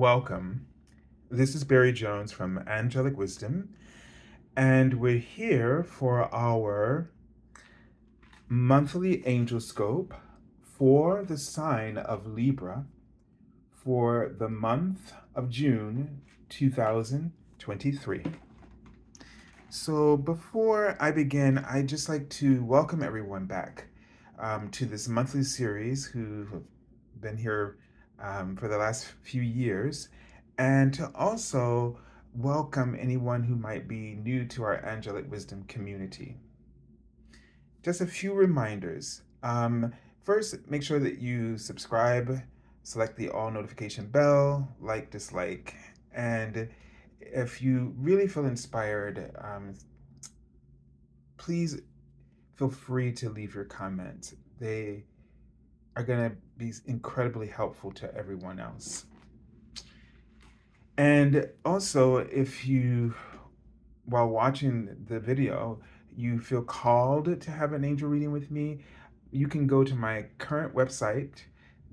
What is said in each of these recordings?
Welcome. This is Barry Jones from Angelic Wisdom, and we're here for our monthly Angelscope for the sign of Libra for the month of June 2023. So, before I begin, I'd just like to welcome everyone back to this monthly series who have been here for the last few years, and to also welcome anyone who might be new to our Angelic Wisdom community. Just a few reminders. First, make sure that you subscribe, select the all notification bell, like, dislike, and if you really feel inspired, please feel free to leave your comments. They are going to be incredibly helpful to everyone else. And also, if you, while watching the video, you feel called to have an angel reading with me, you can go to my current website,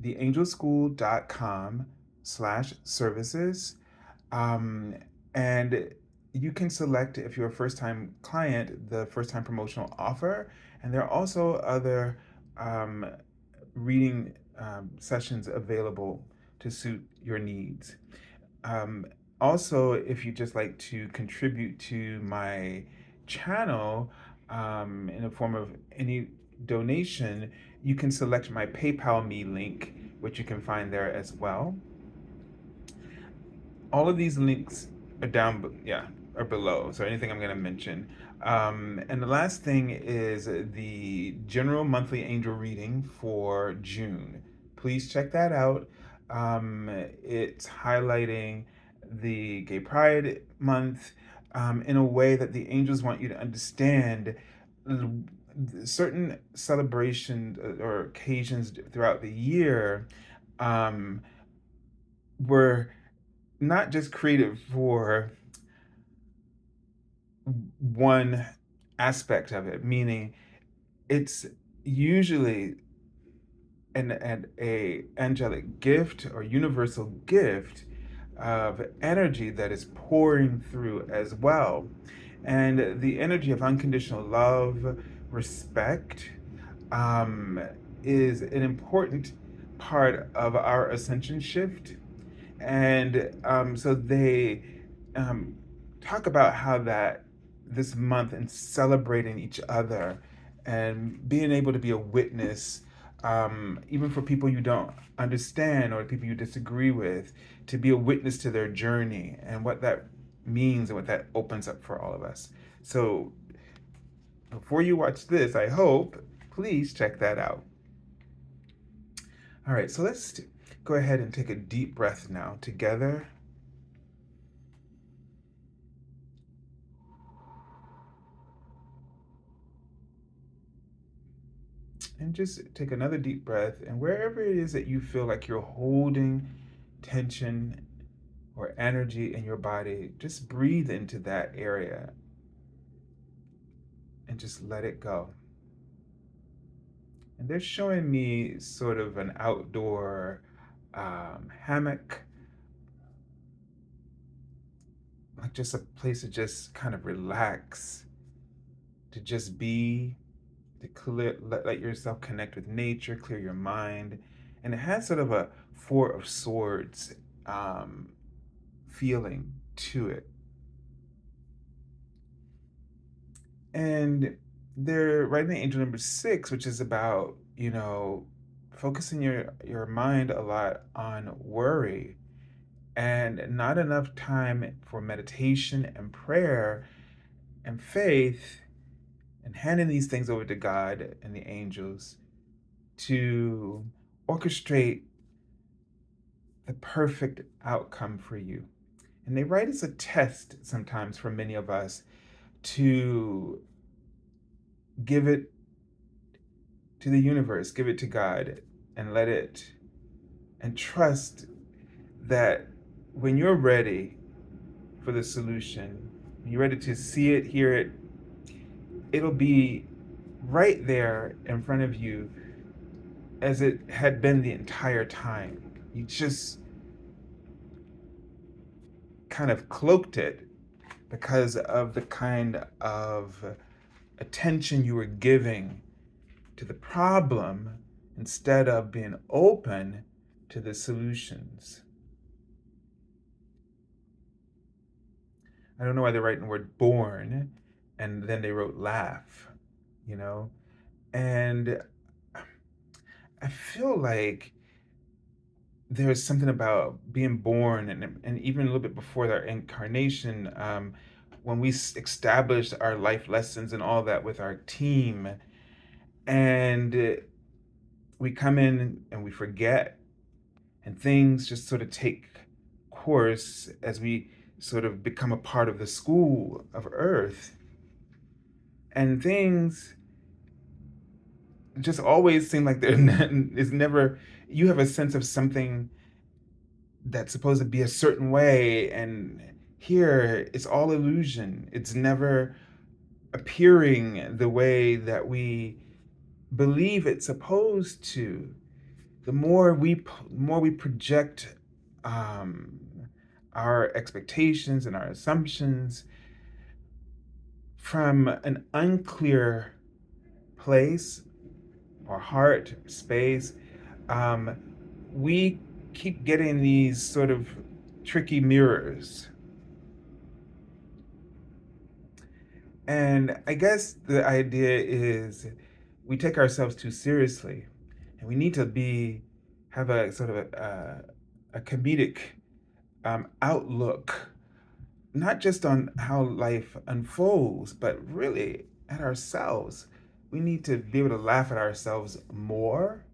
theangelschool.com/services. And you can select, if you're a first-time client, the first-time promotional offer. And there are also other reading sessions available to suit your needs. Also, if you just like to contribute to my channel in the form of any donation, you can select my PayPal Me link, which you can find there as well. All of these links are are below. So anything I'm going to mention. And the last thing is the general monthly angel reading for June. Please check that out. It's highlighting the Gay Pride Month in a way that the angels want you to understand certain celebrations or occasions throughout the year were not just created for one aspect of it, meaning it's usually an angelic gift or universal gift of energy that is pouring through as well. And the energy of unconditional love, respect, is an important part of our ascension shift. And so they talk about how that this month and celebrating each other and being able to be a witness, even for people you don't understand or people you disagree with, to be a witness to their journey and what that means and what that opens up for all of us. So before you watch this, I hope, please check that out. All right, so let's go ahead and take a deep breath now together. And just take another deep breath, and wherever it is that you feel like you're holding tension or energy in your body, just breathe into that area and just let it go. And they're showing me sort of an outdoor hammock, like just a place to just kind of relax, to just be, to let yourself connect with nature, clear your mind. And it has sort of a Four of Swords feeling to it. And they're writing angel number 6, which is about, focusing your mind a lot on worry and not enough time for meditation and prayer and faith and handing these things over to God and the angels to orchestrate the perfect outcome for you. And they write as a test sometimes for many of us to give it to the universe, give it to God, and let it, and trust that when you're ready for the solution, when you're ready to see it, hear it, it'll be right there in front of you as it had been the entire time. You just kind of cloaked it because of the kind of attention you were giving to the problem instead of being open to the solutions. I don't know why they're writing the word born and then they wrote laugh, you know? And I feel like there's something about being born and even a little bit before our incarnation, when we established our life lessons and all that with our team, and we come in and we forget, and things just sort of take course as we sort of become a part of the school of Earth, and things just always seem like is never, you have a sense of something that's supposed to be a certain way, and here it's all illusion. It's never appearing the way that we believe it's supposed to. The more we project um, our expectations and our assumptions from an unclear place or heart space, um, we keep getting these sort of tricky mirrors. And I guess the idea is we take ourselves too seriously, and we need to have a sort of a comedic outlook, not just on how life unfolds, but really at ourselves. We need to be able to laugh at ourselves more.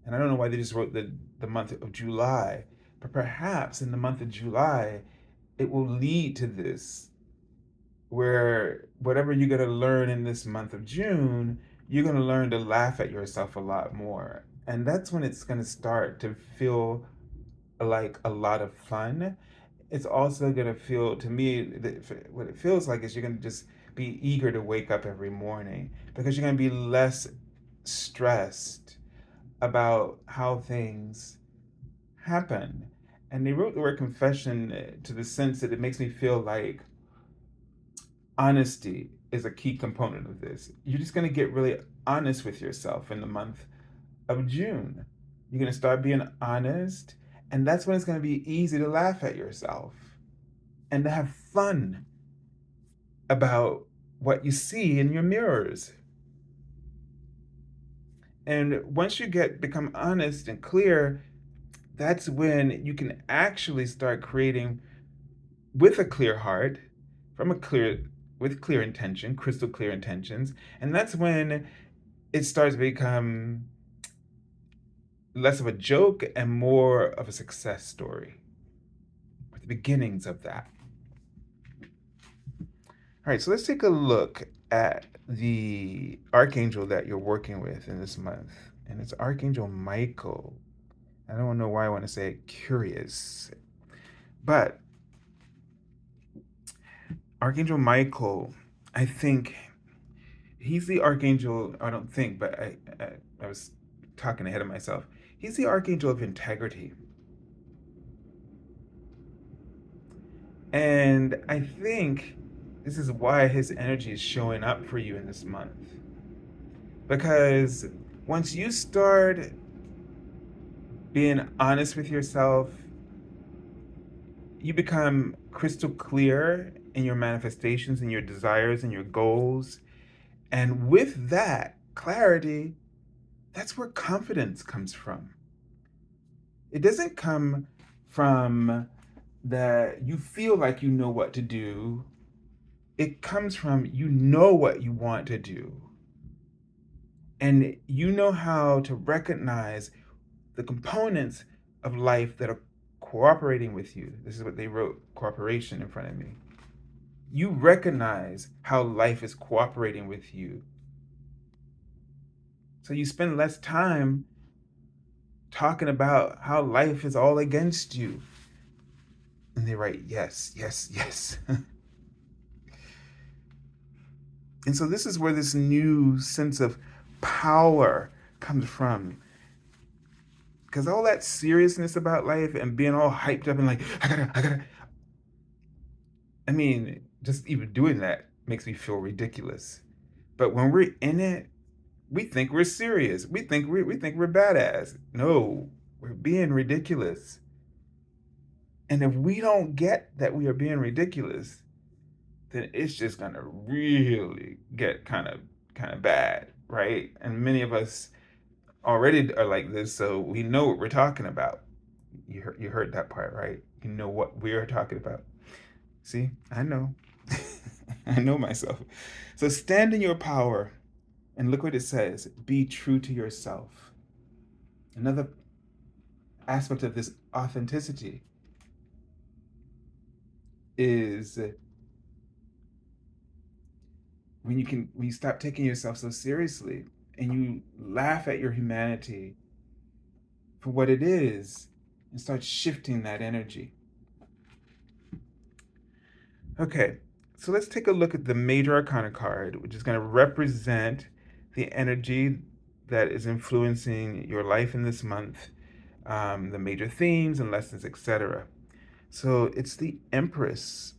And I don't know why they just wrote the month of July, but perhaps in the month of July, it will lead to this, where whatever you're going to learn in this month of June, you're going to learn to laugh at yourself a lot more. And that's when it's going to start to feel like a lot of fun. It's also going to feel, to me, what it feels like is you're going to just be eager to wake up every morning because you're going to be less stressed about how things happen. And they wrote the word confession to the sense that it makes me feel like honesty is a key component of this. You're just going to get really honest with yourself in the month of June. You're going to start being honest, and that's when it's going to be easy to laugh at yourself and to have fun about what you see in your mirrors. And once you become honest and clear, that's when you can actually start creating with a clear heart, from a clear with clear intention, crystal clear intentions, and that's when it starts to become less of a joke and more of a success story. With the beginnings of that. All right, so let's take a look at the archangel that you're working with in this month, and it's Archangel Michael. I don't know why I want to say it curious, but Archangel Michael, I think he's the archangel. I don't think, but I was talking ahead of myself. He's the archangel of integrity. And I think this is why his energy is showing up for you in this month. Because once you start being honest with yourself, you become crystal clear in your manifestations and your desires and your goals. And with that clarity, that's where confidence comes from. It doesn't come from that you feel like you know what to do. It comes from you know what you want to do. And you know how to recognize the components of life that are cooperating with you. This is what they wrote, cooperation, in front of me. You recognize how life is cooperating with you. So you spend less time talking about how life is all against you. And they write, yes, yes, yes. And so this is where this new sense of power comes from. Because all that seriousness about life and being all hyped up and like, I mean, just even doing that makes me feel ridiculous. But when we're in it, we think we're serious. We think we're badass. No, we're being ridiculous. And if we don't get that we are being ridiculous, then it's just gonna really get kind of bad, right? And many of us already are like this, so we know what we're talking about. You heard that part, right? You know what we are talking about. See, I know. I know myself. So stand in your power and look what it says. Be true to yourself. Another aspect of this authenticity is when you stop taking yourself so seriously and you laugh at your humanity for what it is and start shifting that energy. Okay, so let's take a look at the Major Arcana card, which is going to represent the energy that is influencing your life in this month, the major themes and lessons, etc. So it's the Empress.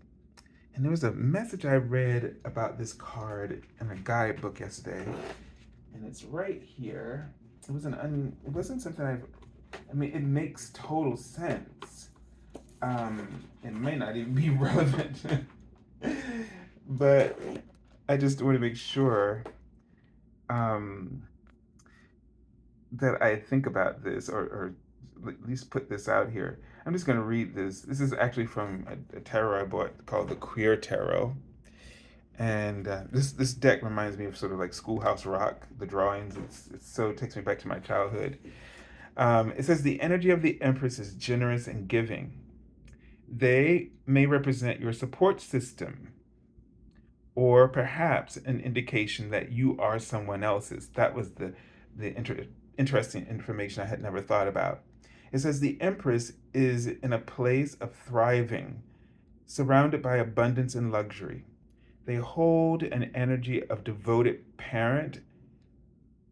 And there was a message I read about this card in a guidebook yesterday, and it's right here. It wasn't something I mean, it makes total sense. It may not even be relevant, but I just want to make sure um, that I think about this, or at least put this out here. I'm just going to read this. This is actually from a tarot I bought called the Queer Tarot. And this deck reminds me of sort of like Schoolhouse Rock, the drawings. It takes me back to my childhood. It says the energy of the Empress is generous and giving. They may represent your support system, or perhaps an indication that you are someone else's. That was the interesting information I had never thought about. It says the Empress is in a place of thriving, surrounded by abundance and luxury. They hold an energy of devoted parent,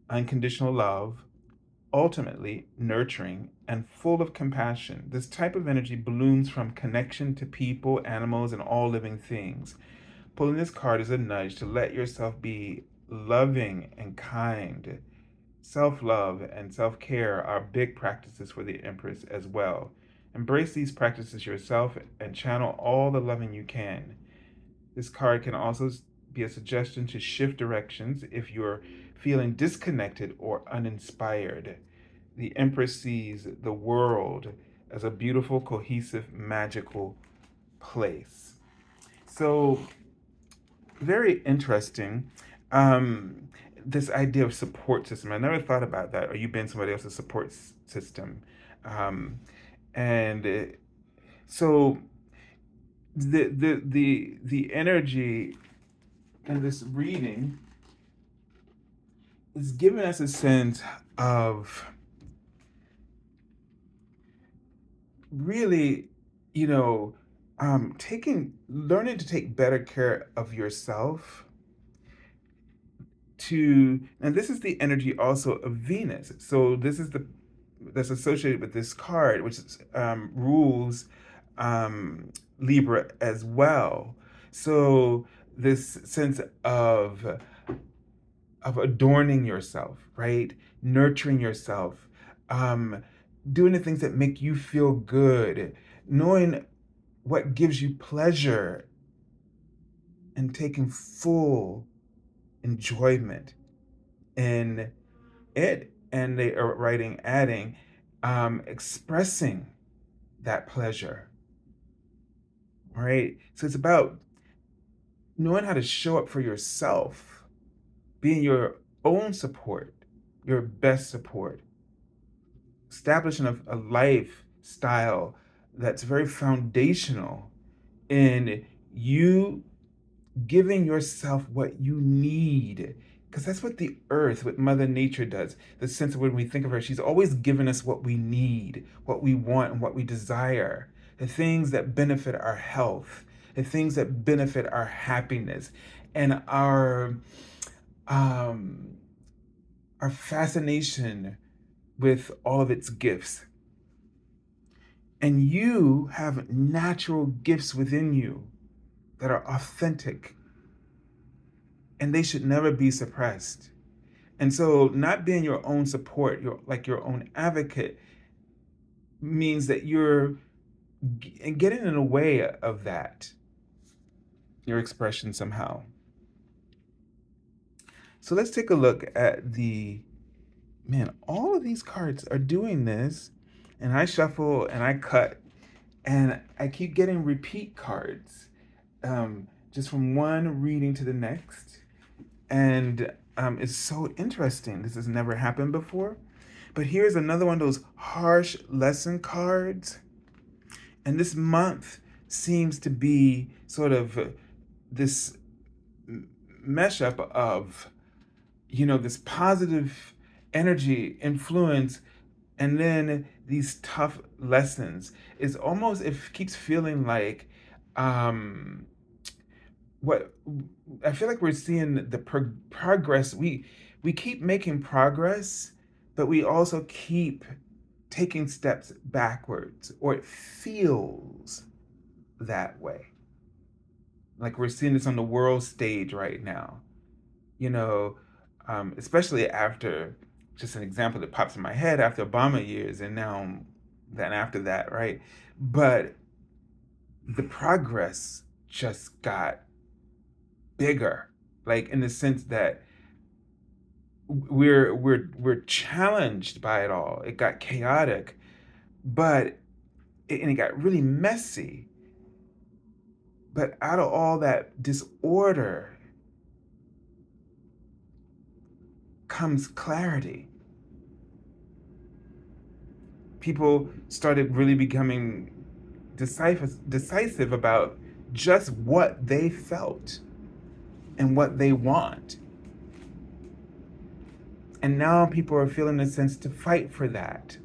unconditional love, ultimately nurturing, and full of compassion. This type of energy blooms from connection to people, animals, and all living things. Pulling this card is a nudge to let yourself be loving and kind. Self love and self care are big practices for the Empress as well. Embrace these practices yourself and channel all the loving you can. This card can also be a suggestion to shift directions if you're feeling disconnected or uninspired. The Empress sees the world as a beautiful, cohesive, magical place. So, very interesting. Um, this idea of support system. I never thought about that. Are you being somebody else's support system? Um, and so the energy in this reading is giving us a sense of really, you know, learning to take better care of yourself. And this is the energy also of Venus. So this is that's associated with this card, which rules Libra as well. So this sense of adorning yourself, right? Nurturing yourself, um, doing the things that make you feel good, knowing what gives you pleasure, and taking full enjoyment in it. And they are writing, adding, expressing that pleasure, right? So it's about knowing how to show up for yourself, being your own support, your best support, establishing a lifestyle that's very foundational in you giving yourself what you need. Because that's what the earth, what Mother Nature does. The sense of when we think of her, she's always given us what we need, what we want, and what we desire. The things that benefit our health, the things that benefit our happiness, and um, our fascination with all of its gifts. And you have natural gifts within you that are authentic, and they should never be suppressed. And so not being your own support, your own advocate, means that you're getting in the way of that, your expression somehow. So let's take a look at all of these cards are doing this, and I shuffle and I cut, and I keep getting repeat cards, just from one reading to the next. And it's so interesting. This has never happened before. But here's another one of those harsh lesson cards. And this month seems to be sort of this mesh up of, this positive energy influence, and then these tough lessons. It's almost, it keeps feeling like, what I feel like we're seeing the progress. We keep making progress, but we also keep taking steps backwards, or it feels that way. Like we're seeing this on the world stage right now, you know, especially after, just an example that pops in my head, after Obama years, and now then after that, right? But the progress just got bigger, like in the sense that we're challenged by it all. It got chaotic, but it got really messy. But out of all that disorder comes clarity. People started really becoming decisive about just what they felt and what they want. And now people are feeling a sense to fight for that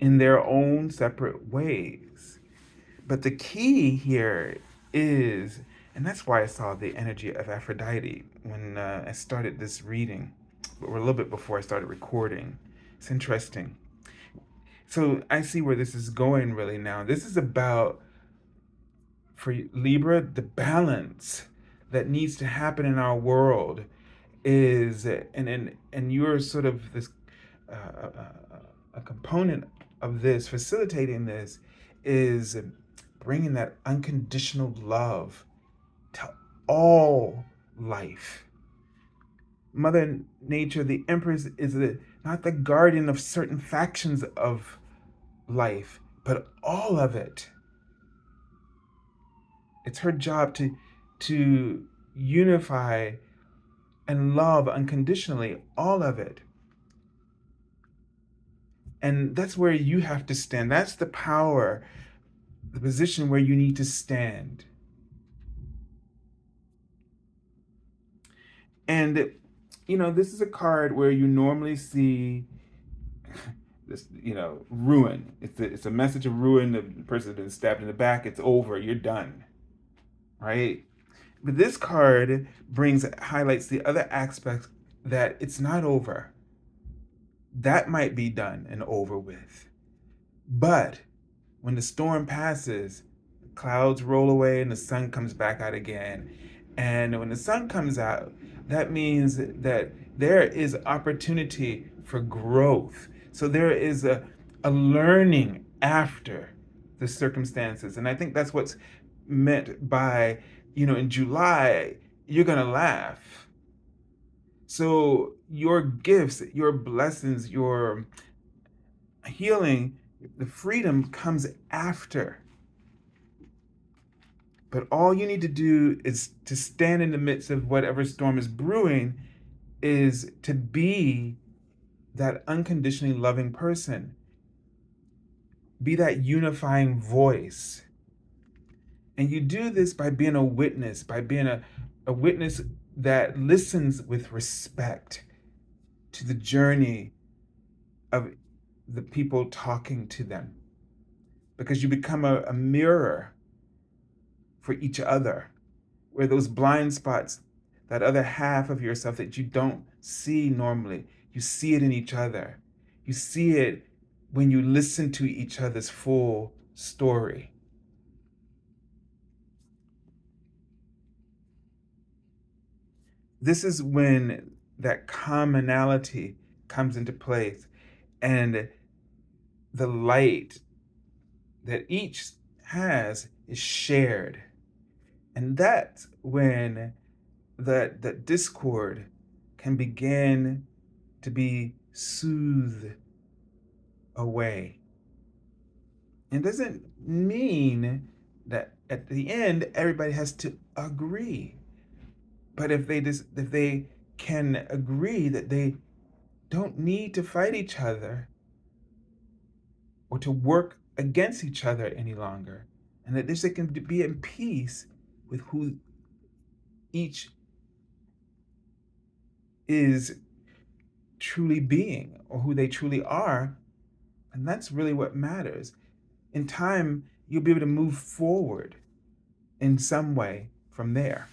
in their own separate ways. But the key here is, and that's why I saw the energy of Aphrodite when I started this reading, or a little bit before I started recording. It's interesting. So I see where this is going really now. This is about, for Libra, the balance that needs to happen in our world is, and you're sort of this a component of this, facilitating this, is bringing that unconditional love to all life. Mother Nature, the Empress, is not the guardian of certain factions of life, but all of it. It's her job to unify and love unconditionally all of it. And that's where you have to stand. That's the power, the position where you need to stand. And, this is a card where you normally see this, ruin. It's a message of ruin. The person's been stabbed in the back. It's over. You're done. Right? But this card highlights the other aspects, that it's not over. That might be done and over with. But when the storm passes, the clouds roll away and the sun comes back out again. And when the sun comes out, that means that there is opportunity for growth. So there is a learning after the circumstances. And I think that's what's meant by, in July, you're going to laugh. So your gifts, your blessings, your healing, the freedom comes after. But all you need to do is to stand in the midst of whatever storm is brewing, is to be that unconditionally loving person. Be that unifying voice. And you do this by being a witness, by being a witness that listens with respect to the journey of the people talking to them. Because you become a mirror for each other, where those blind spots, that other half of yourself that you don't see normally, you see it in each other. You see it when you listen to each other's full story. This is when that commonality comes into place and the light that each has is shared. And that's when the discord can begin to be soothed away. It doesn't mean that at the end everybody has to agree. But if they can agree that they don't need to fight each other or to work against each other any longer, and that they can be in peace with who each is truly being or who they truly are, and that's really what matters. In time, you'll be able to move forward in some way from there.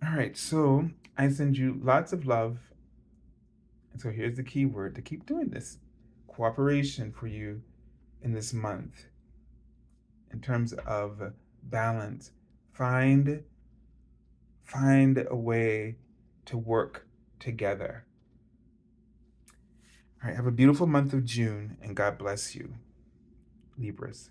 All right, so I send you lots of love. And so here's the key word to keep doing this: cooperation for you in this month in terms of balance. Find a way to work together. All right, have a beautiful month of June and God bless you, Libras.